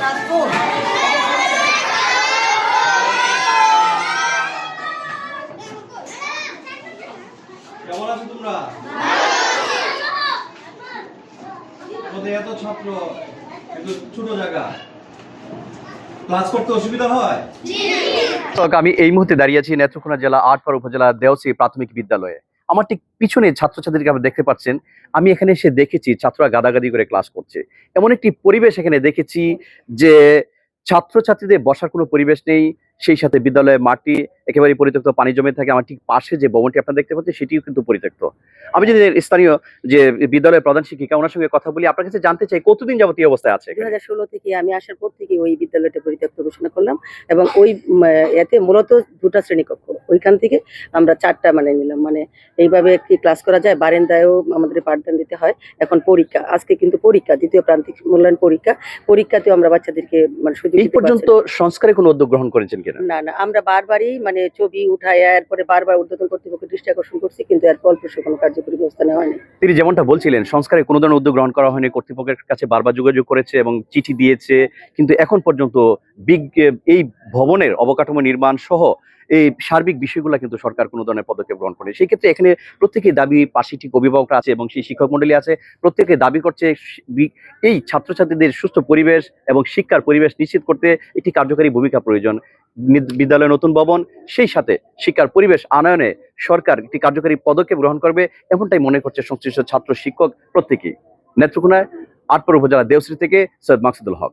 কেমন আছো তোমরা? আমাদের এত ছাত্র, কিন্তু ছোট জায়গা, ক্লাস করতে অসুবিধা হয়? আমি এই মুহূর্তে দাঁড়িয়ে আছি নেত্রকোনা জেলা আটপাড়া উপজেলা দেওসি প্রাথমিক বিদ্যালয়ে। আমার ঠিক পিছনে ছাত্রছাত্রীকে আপনি দেখতে পাচ্ছেন। আমি এখানে এসে দেখেছি ছাত্ররা গাদাগাদি করে ক্লাস করছে। এমন একটি পরিবেশ এখানে দেখেছি যে ছাত্রছাত্রীদের বসার কোনো পরিবেশ নেই। সেই সাথে বিদ্যালয়ের মাটি একেবারে পরিত্যক্ত, পানি জমে থাকে। আমার ঠিক পাশে যে ভবনটি আপনারা দেখতে পাচ্ছেন সেটিও কিন্তু পরিত্যক্ত। আমি যদি স্থানীয় যে বিদ্যালয়ের প্রধান শিক্ষিকা ওনার সঙ্গে কথা বলি, আপনার কাছে জানতে চাই কতদিন যাবত এই অবস্থায় আছে? 2016 থেকে আমি আসার পর থেকে ওই বিদ্যালয়টা পরিত্যক্ত ঘোষণা করলাম এবং ওই এতে মূলত 2টা শ্রেণীকক্ষ, ওইখান থেকে আমরা 4টা মানে নিলাম। মানে এইভাবে কি ক্লাস করা যায়? বারান্দায়ও আমাদের পাঠদান দিতে হয়। এখন পরীক্ষা, আজকে কিন্তু পরীক্ষা, দ্বিতীয় প্রান্তিক মূল্যায়ন পরীক্ষাতেও আমরা বাচ্চাদেরকে মানে সুযোগ এই পর্যন্ত সংস্কারে কোনো উদ্যোগ গ্রহণ করেছেন কিনা? না, আমরা বারবারই মানে ছবি উঠায় এরপরে বারবার ঊর্ধ্বতন কর্তৃপক্ষের দৃষ্টি আকর্ষণ করছি, কিন্তু এর ফলপ্রসূ কোনো কার্যকরী ব্যবস্থা নেওয়া হয়নি। তিনি যেমনটা বলছিলেন সংস্কারে কোনো ধরনের উদ্যোগ গ্রহণ করা হয়নি, কর্তৃপক্ষের কাছে বারবার যোগাযোগ করেছে এবং চিঠি দিয়েছে, কিন্তু এখন পর্যন্ত এই ভবনের অবকাঠামো নির্মাণ সহ এই সার্বিক বিষয়গুলো কিন্তু সরকার কোনো ধরনের পদক্ষেপ গ্রহণ করে। সেই ক্ষেত্রে এখানে প্রত্যেকেই দাবি, পাশে ঠিক অভিভাবকরা আছে এবং সেই শিক্ষক মন্ডলী আছে, প্রত্যেকে দাবি করছে এই ছাত্রছাত্রীদের সুস্থ পরিবেশ এবং শিক্ষার পরিবেশ নিশ্চিত করতে একটি কার্যকারী ভূমিকা প্রয়োজন। বিদ্যালয়ের নতুন ভবন, সেই সাথে শিক্ষার পরিবেশ আনয়নে সরকার একটি কার্যকারী পদক্ষেপ গ্রহণ করবে, এমনটাই মনে করছে সংশ্লিষ্ট ছাত্র শিক্ষক প্রত্যেকেই। নেত্রকোনায় আটপাড়া উপজেলা দেওসরি থেকে সৈয়দ মাকসুদুল হক।